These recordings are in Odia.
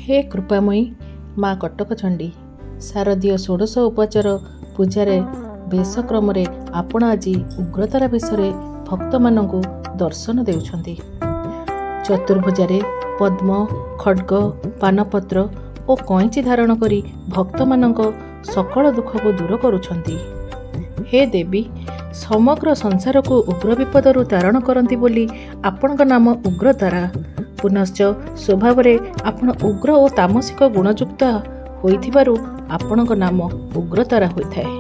हे कृपामयी ମା କଟକଚଣ୍ଡୀ ଶାରଦୀୟ ଷୋଡ଼ଶ ଉପଚାର ପୂଜାରେ ବେଶ କ୍ରମରେ ଆପଣ ଆଜି ଉଗ୍ରତାରା ବେଶରେ ଭକ୍ତମାନଙ୍କୁ ଦର୍ଶନ ଦେଉଛନ୍ତି। ଚତୁର୍ଭୁଜାରେ ପଦ୍ମ, ଖଡ୍ଗ, ପାନପତ୍ର ଓ କଇଁଚି ଧାରଣ କରି ଭକ୍ତମାନଙ୍କ ସକଳ ଦୁଃଖକୁ ଦୂର କରୁଛନ୍ତି। ହେ ଦେବୀ, ସମଗ୍ର ସଂସାରକୁ ଉଗ୍ର ବିପଦରୁ ତାରଣ କରନ୍ତି ବୋଲି ଆପଣଙ୍କ ନାମ ଉଗ୍ରତାରା। ପୁନଶ୍ଚ ସ୍ୱଭାବରେ ଆପଣ ଉଗ୍ର ଓ ତାମସିକ ଗୁଣଯୁକ୍ତ ହୋଇଥିବାରୁ ଆପଣଙ୍କ ନାମ ଉଗ୍ରତାରା ହୋଇଥାଏ।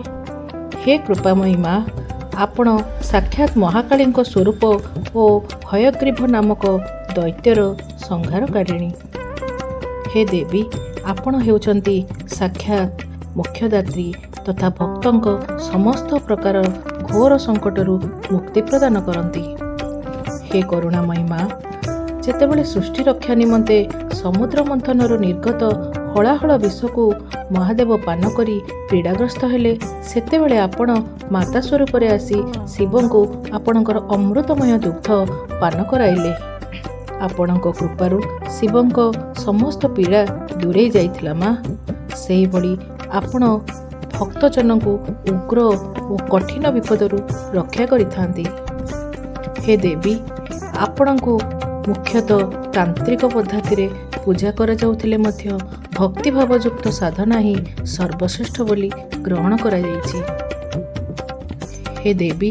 ହେ କୃପାମୟୀ ମା, ଆପଣ ସାକ୍ଷାତ୍ ମହାକାଳୀଙ୍କ ସ୍ୱରୂପ ଓ ହୟଗ୍ରୀବ ନାମକ ଦୈତ୍ୟର ସଂହାରକାରିଣୀ। ହେ ଦେବୀ, ଆପଣ ହେଉଛନ୍ତି ସାକ୍ଷାତ୍ ମୋକ୍ଷଦାତ୍ରୀ ତଥା ଭକ୍ତଙ୍କ ସମସ୍ତ ପ୍ରକାର ଘୋର ସଙ୍କଟରୁ ମୁକ୍ତି ପ୍ରଦାନ କରନ୍ତି। ହେ କରୁଣାମୟୀ ମା, ଯେତେବେଳେ ସୃଷ୍ଟି ରକ୍ଷା ନିମନ୍ତେ ସମୁଦ୍ର ମନ୍ଥନରୁ ନିର୍ଗତ ହଳାହଳ ବିଷକୁ ମହାଦେବ ପାନ କରି ପୀଡ଼ାଗ୍ରସ୍ତ ହେଲେ, ସେତେବେଳେ ଆପଣ ମାତା ସ୍ୱରୂପରେ ଆସି ଶିବଙ୍କୁ ଆପଣଙ୍କର ଅମୃତମୟ ଦୁଗ୍ଧ ପାନ କରାଇଲେ। ଆପଣଙ୍କ କୃପାରୁ ଶିବଙ୍କ ସମସ୍ତ ପୀଡ଼ା ଦୂରେଇ ଯାଇଥିଲା ମା। ସେହିଭଳି ଆପଣ ଭକ୍ତଜନଙ୍କୁ ଉଗ୍ର ଓ କଠିନ ବିପଦରୁ ରକ୍ଷା କରିଥାନ୍ତି। ହେ ଦେବୀ, ଆପଣଙ୍କୁ ମୁଖ୍ୟତଃ ତାନ୍ତ୍ରିକ ପଦ୍ଧତିରେ ପୂଜା କରାଯାଉଥିଲେ ମଧ୍ୟ ଭକ୍ତିଭାବଯୁକ୍ତ ସାଧନା ହିଁ ସର୍ବଶ୍ରେଷ୍ଠ ବୋଲି ଗ୍ରହଣ କରାଯାଇଛି। ହେ ଦେବୀ,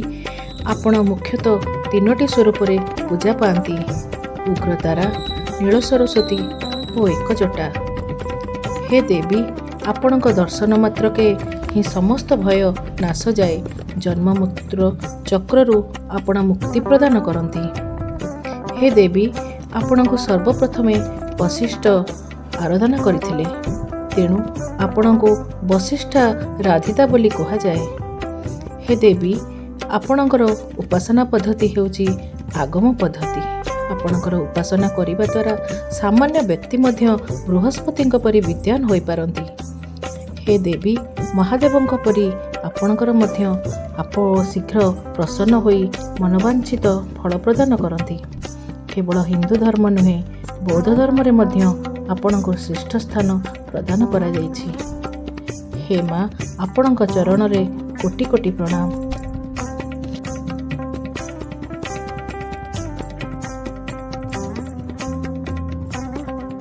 ଆପଣ ମୁଖ୍ୟତଃ ତିନୋଟି ସ୍ୱରୂପରେ ପୂଜା ପାଆନ୍ତି: ଉଗ୍ରତାରା, ନୀଳ ସରସ୍ୱତୀ ଓ ଏକଜଟା। ହେ ଦେବୀ, ଆପଣଙ୍କ ଦର୍ଶନ ମାତ୍ରକେ ହିଁ ସମସ୍ତ ଭୟ ନାଶ ଯାଏ। ଜନ୍ମମୃତ୍ୟୁର ଚକ୍ରରୁ ଆପଣ ମୁକ୍ତି ପ୍ରଦାନ କରନ୍ତି। ହେ ଦେବୀ, ଆପଣଙ୍କୁ ସର୍ବପ୍ରଥମେ ବଶିଷ୍ଠ ଆରାଧନା କରିଥିଲେ, ତେଣୁ ଆପଣଙ୍କୁ ବଶିଷ୍ଠା ରାଧିତା ବୋଲି କୁହାଯାଏ। ହେ ଦେବୀ, ଆପଣଙ୍କର ଉପାସନା ପଦ୍ଧତି ହେଉଛି ଆଗମ ପଦ୍ଧତି। ଆପଣଙ୍କର ଉପାସନା କରିବା ଦ୍ୱାରା ସାମାନ୍ୟ ବ୍ୟକ୍ତି ମଧ୍ୟ ବୃହସ୍ପତିଙ୍କ ପରି ବିଦ୍ୱାନ ହୋଇପାରନ୍ତି। ହେ ଦେବୀ, ମହାଦେବଙ୍କ ପରି ଆପଣଙ୍କର ମଧ୍ୟ ଆପଣ ଶୀଘ୍ର ପ୍ରସନ୍ନ ହୋଇ ମନବାଞ୍ଛିତ ଫଳ ପ୍ରଦାନ କରନ୍ତି। କେବଳ ହିନ୍ଦୁ ଧର୍ମ ନୁହେଁ, ବୌଦ୍ଧ ଧର୍ମରେ ମଧ୍ୟ ଆପଣଙ୍କୁ ଶ୍ରେଷ୍ଠ ସ୍ଥାନ ପ୍ରଦାନ କରାଯାଇଛି। ହେ ମା, ଆପଣଙ୍କ ଚରଣରେ କୋଟି କୋଟି ପ୍ରଣାମ।